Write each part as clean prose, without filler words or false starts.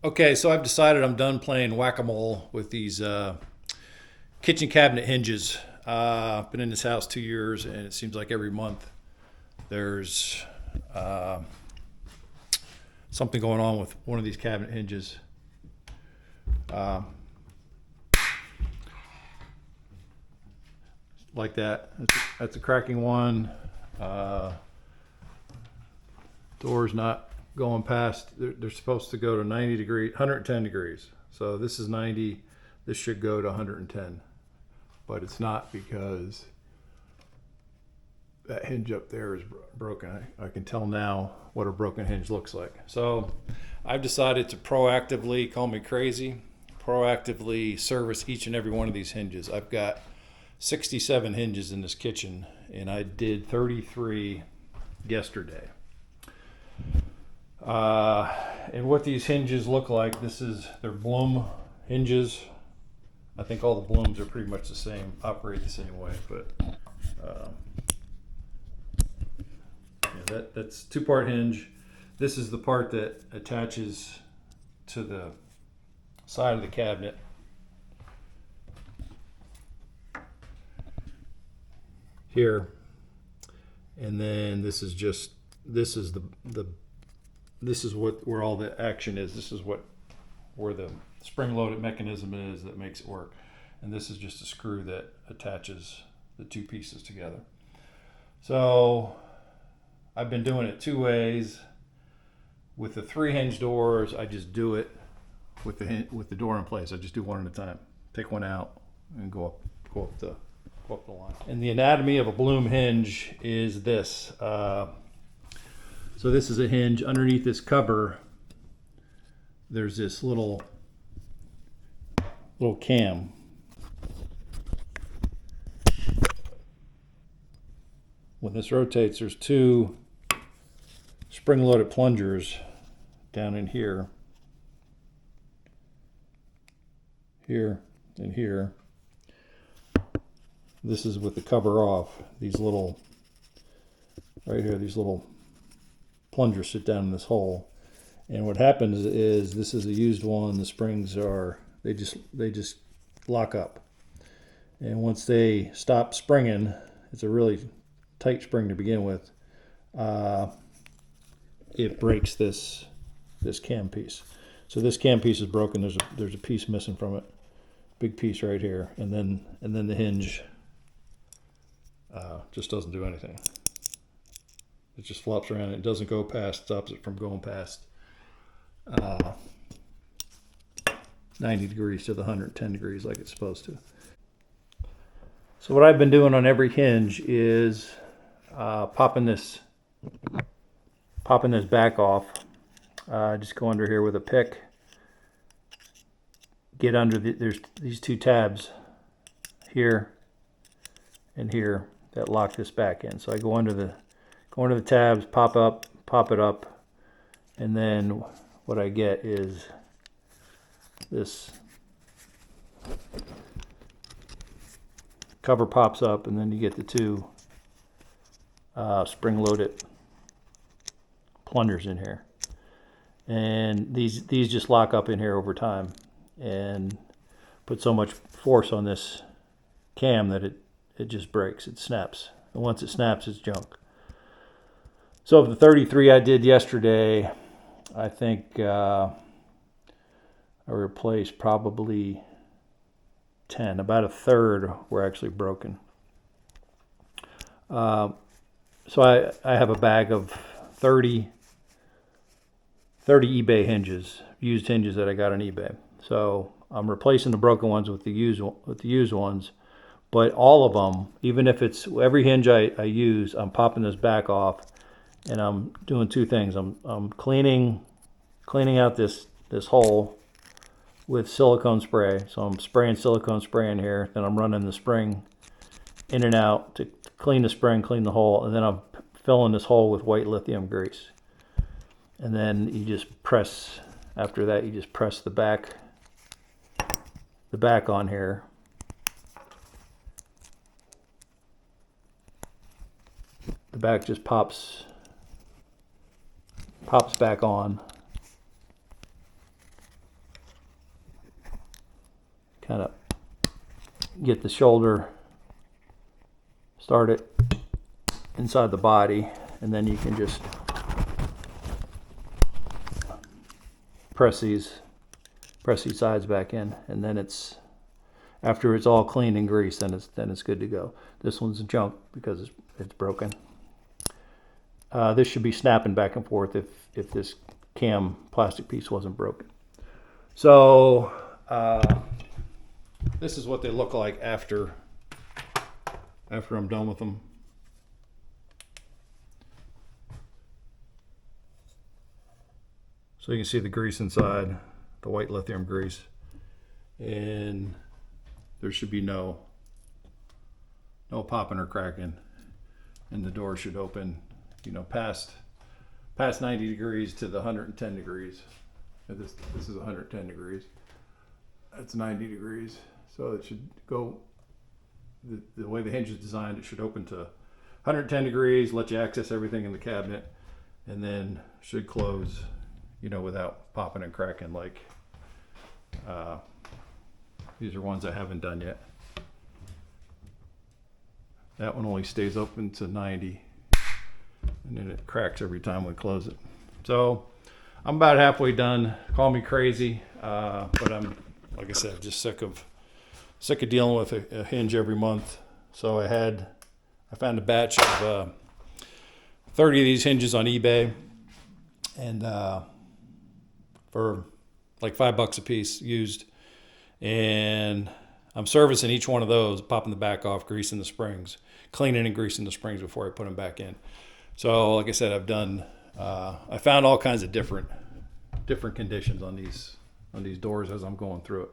Okay, so I've decided I'm done playing whack-a-mole with these kitchen cabinet hinges. I've been in this house 2 years, and it seems like every month there's uh, something going on with one of these cabinet hinges. Uh, like that. That's a cracking one. Uh, Door's not going past. They're supposed to go to 90 degrees, 110 degrees. So this is 90. This should go to 110, but it's not because that hinge up there is broken. I can tell now what a broken hinge looks like. So I've decided to proactively, call me crazy, proactively service each and every one of these hinges. I've got 67 hinges in this kitchen, and I did 33 yesterday. And what these hinges look like, they're Blum hinges. I think all the Blums are pretty much the same, operate the same way, but that's two-part hinge. This is the part that attaches to the side of the cabinet. Here, and then this is where all the action is. This is where the spring-loaded mechanism is that makes it work, and this is just a screw that attaches the two pieces together. So I've been doing it two ways. With the three hinge doors, I just do it with the door in place. I just do one at a time. Take one out and go up the line. And the anatomy of a Blum hinge is this. So this is a hinge. Underneath this cover, there's this little cam. When this rotates, there's two spring-loaded plungers down in here, and here. This is with the cover off. These little plungers sit down in this hole. And what happens is, this is a used one. The springs they just lock up. And once they stop springing, it's a really tight spring to begin with. It breaks this cam piece. So this cam piece is broken. There's a piece missing from it, big piece right here, and then the hinge just doesn't do anything. It just flops around. It doesn't go past. Stops it from going past 90 degrees to the 110 degrees like it's supposed to. So what I've been doing on every hinge is popping this back off. Just go under here with a pick. Get under there's these two tabs here and here that lock this back in. So I go under the tabs, pop it up, and then what I get is this cover pops up, and then you get the two spring-loaded plungers in here, and these just lock up in here over time and put so much force on this cam that it just breaks. It snaps, and once it snaps, it's junk. So of the 33 I did yesterday, I think I replaced probably 10. About a third were actually broken. So I have a bag of 30 eBay hinges, used hinges that I got on eBay. So I'm replacing the broken ones with the used ones. But all of them, even if it's every hinge I use, I'm popping this back off, and I'm doing two things. I'm cleaning out this hole with silicone spray. So I'm spraying silicone spray in here. Then I'm running the spring in and out to clean the spring, clean the hole, and then I'm filling this hole with white lithium grease. And then you just press. After that, you just press the back on here. The back just pops back on, kind of get the shoulder started inside the body, and then you can just press these sides back in, and then after it's all clean and greased, then it's good to go. This one's junk because it's broken. This should be snapping back and forth if this cam plastic piece wasn't broken. So this is what they look like after I'm done with them. So you can see the grease inside, the white lithium grease, and there should be no popping or cracking, and the door should open, past 90 degrees to the 110 degrees. This is 110 degrees. That's 90 degrees. So it should go, the way the hinge is designed, it should open to 110 degrees, let you access everything in the cabinet, and then should close, without popping and cracking like these are ones I haven't done yet. That one only stays open to 90, and then it cracks every time we close it. So I'm about halfway done. Call me crazy, but I'm, like I said, just sick of dealing with a hinge every month. So I found a batch of 30 of these hinges on eBay, and for like $5 a piece used, and I'm servicing each one of those, popping the back off, greasing the springs, cleaning and greasing the springs before I put them back in. So like I said, I found all kinds of different conditions on these doors as I'm going through it.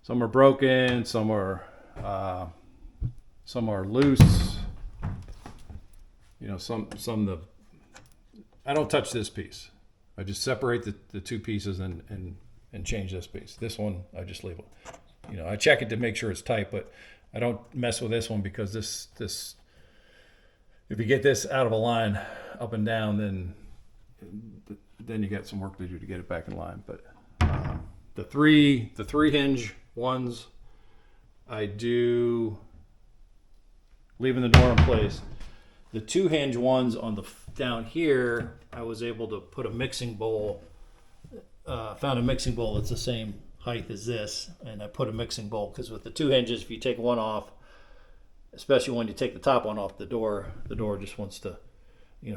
Some are broken, some are loose. I don't touch this piece. I just separate the two pieces and change this piece. This one I just leave it. I check it to make sure it's tight, but I don't mess with this one because this if you get this out of a line up and down, then you got some work to do to get it back in line. But the three hinge ones, I do leaving the door in place. The 2 hinge ones on the down here, I was able to put a mixing bowl. Found a mixing bowl that's the same height as this, and I put a mixing bowl because with the 2 hinges, if you take one off, especially when you take the top one off, the door just wants to,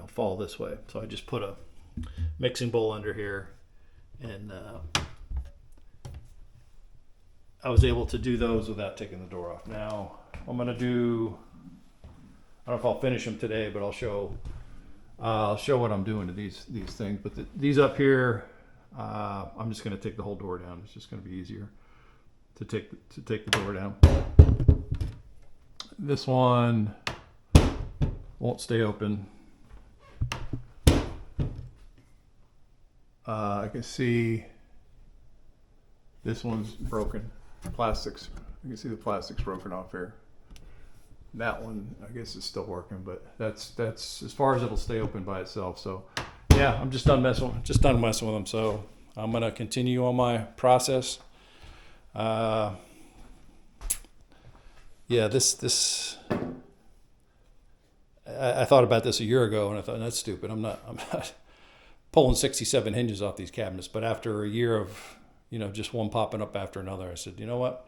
fall this way. So I just put a mixing bowl under here, and I was able to do those without taking the door off. Now I'm gonna do, I don't know if I'll finish them today, but I'll show what I'm doing to these things. But these up here, I'm just gonna take the whole door down. It's just gonna be easier to take the door down. This one won't stay open. I can see this one's broken. Plastics. You can see the plastic's broken off here. That one, I guess, is still working, but that's as far as it'll stay open by itself. So, yeah, I'm just done messing with them. So I'm gonna continue on my process. Yeah, this. I thought about this a year ago, and I thought that's stupid. I'm not pulling 67 hinges off these cabinets. But after a year of just one popping up after another, I said, you know what?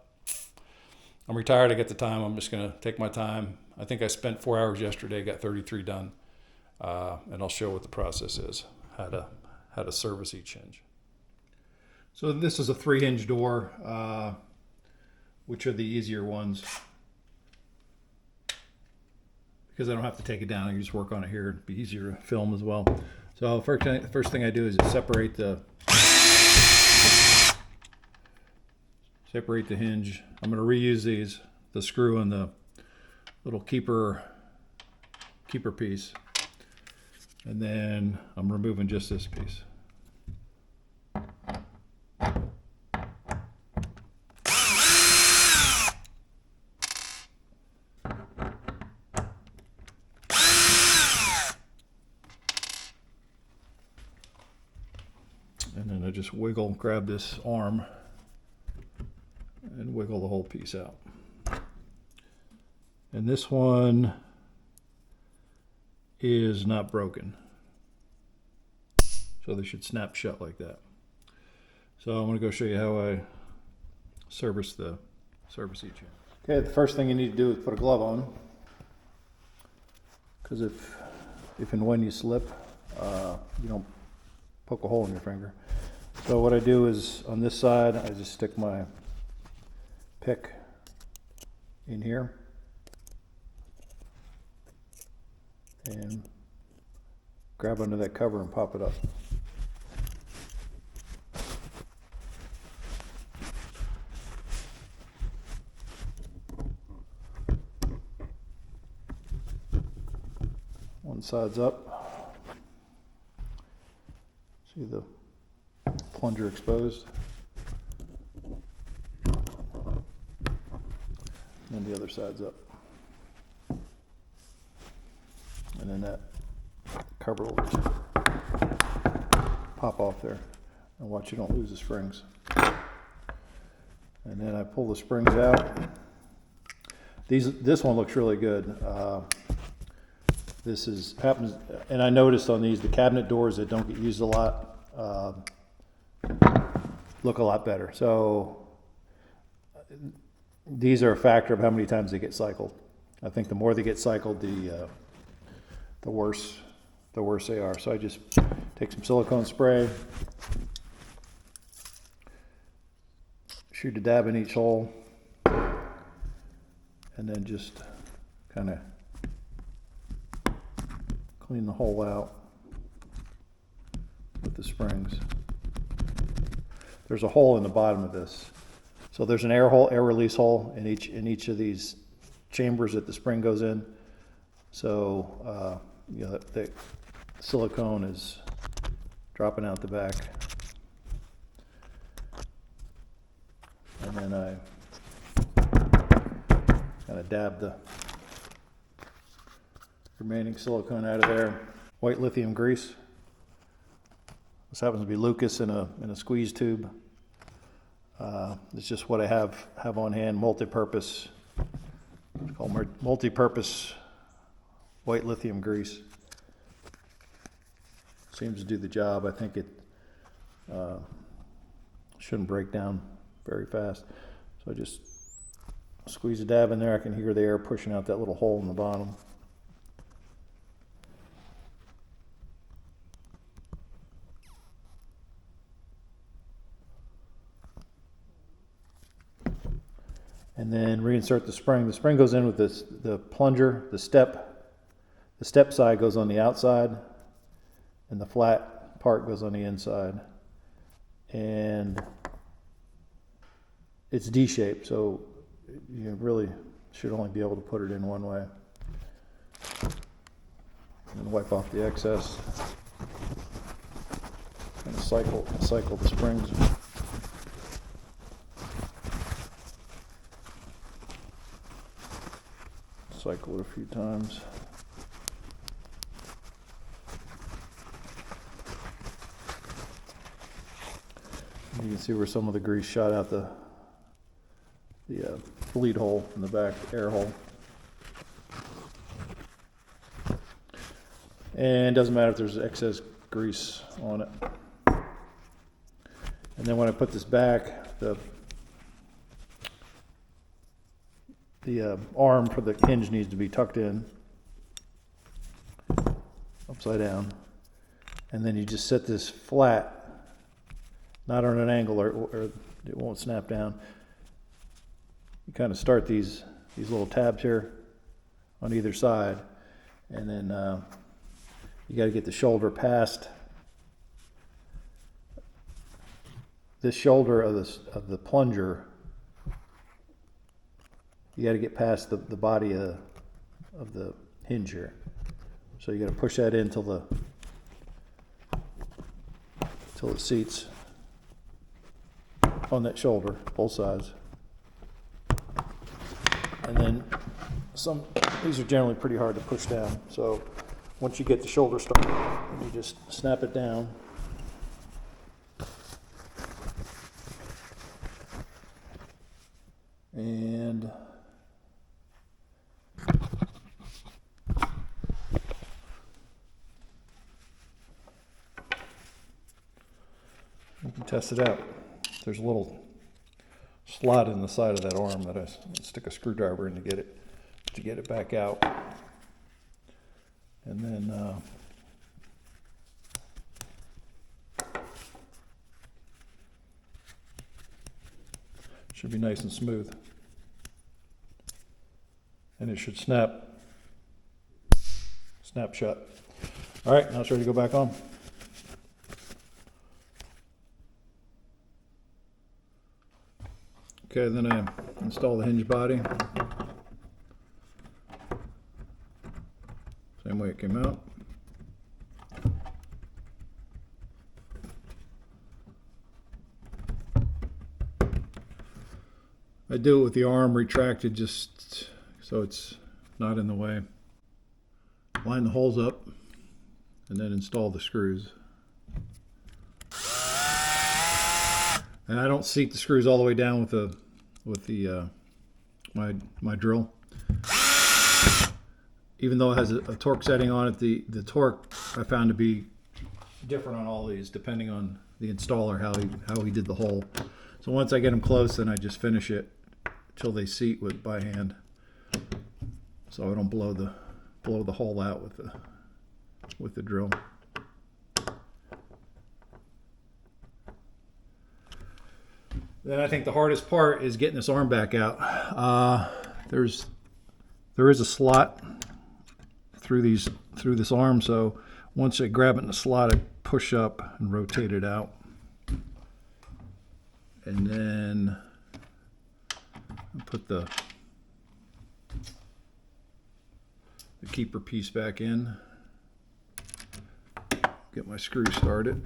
I'm retired. I get the time. I'm just gonna take my time. I think I spent 4 hours yesterday, got 33 done, and I'll show what the process is, how to service each hinge. So this is a 3 hinge door, which are the easier ones, because I don't have to take it down. I can just work on it here. It'd be easier to film as well. So first thing I do is separate the hinge. I'm going to reuse the screw and the little keeper piece, and then I'm removing just this piece. And then I just grab this arm and wiggle the whole piece out. And this one is not broken, so they should snap shut like that. So I'm going to go show you how I service each end. Okay, the first thing you need to do is put a glove on, because if and when you slip, you don't poke a hole in your finger. So what I do is, on this side, I just stick my pick in here and grab under that cover and pop it up. One side's up. See the plunger exposed. And the other side's up. And then that cover will just pop off there. And watch you don't lose the springs. And then I pull the springs out. This one looks really good. This happens, and I noticed on these, the cabinet doors that don't get used a lot look a lot better. So these are a factor of how many times they get cycled. I think the more they get cycled, the worse they are. So I just take some silicone spray, shoot a dab in each hole, and then just kind of clean the hole out with the springs. There's a hole in the bottom of this. So there's an air release hole in each of these chambers that the spring goes in. So you know, the silicone is dropping out the back. And then I kind of dab the remaining silicone out of there. White lithium grease. This happens to be Lucas in a squeeze tube. It's just what I have on hand. Multi-purpose. It's called multi-purpose white lithium grease. Seems to do the job. I think it shouldn't break down very fast. So I just squeeze a dab in there. I can hear the air pushing out that little hole in the bottom. And then reinsert the spring. The spring goes in with the plunger, the step. The step side goes on the outside, and the flat part goes on the inside. And it's D-shaped, so you really should only be able to put it in one way. And wipe off the excess. And cycle the springs. Cycle it a few times. You can see where some of the grease shot out the bleed hole in the back, air hole. And it doesn't matter if there's excess grease on it. And then when I put this back, the arm for the hinge needs to be tucked in upside down, and then you just set this flat, not on an angle or it won't snap down. You kind of start these little tabs here on either side, and then you got to get the shoulder past this shoulder of the plunger. You got to get past the body of the hinge here. So you got to push that in till it seats on that shoulder, both sides. And then these are generally pretty hard to push down. So once you get the shoulder started, you just snap it down. And you can test it out. There's a little slot in the side of that arm that I stick a screwdriver in to get it back out. And then should be nice and smooth. And it should snap shut. All right, now it's ready to go back on. Okay, then I install the hinge body. Same way it came out. I do it with the arm retracted just so it's not in the way. Line the holes up and then install the screws. And I don't seat the screws all the way down with my drill. Even though it has a torque setting on it, the torque I found to be different on all these depending on the installer, how he did the hole. So once I get them close, then I just finish it till they seat by hand, so I don't blow the hole out with the drill. Then I think the hardest part is getting this arm back out. There is a slot through this arm, so once I grab it in the slot, I push up and rotate it out, and then put the keeper piece back in. Get my screw started.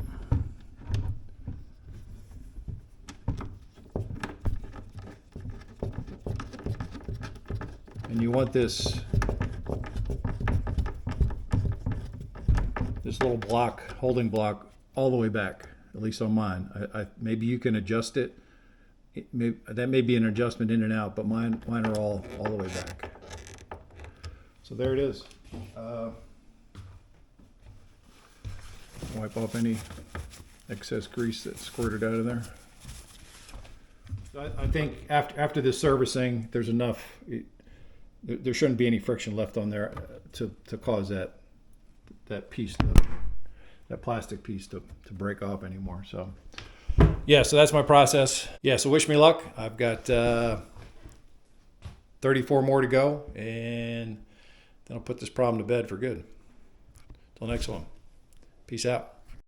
And you want this little block, holding block, all the way back, at least on mine. Maybe you can adjust it. That may be an adjustment in and out, but mine are all the way back. So there it is. Wipe off any excess grease that squirted out of there. I think after this servicing, there's enough. There shouldn't be any friction left on there to cause that piece, that plastic piece to break off anymore. So yeah, so that's my process. Yeah, so wish me luck. I've got 34 more to go, and then I'll put this problem to bed for good. Till next one. Peace out.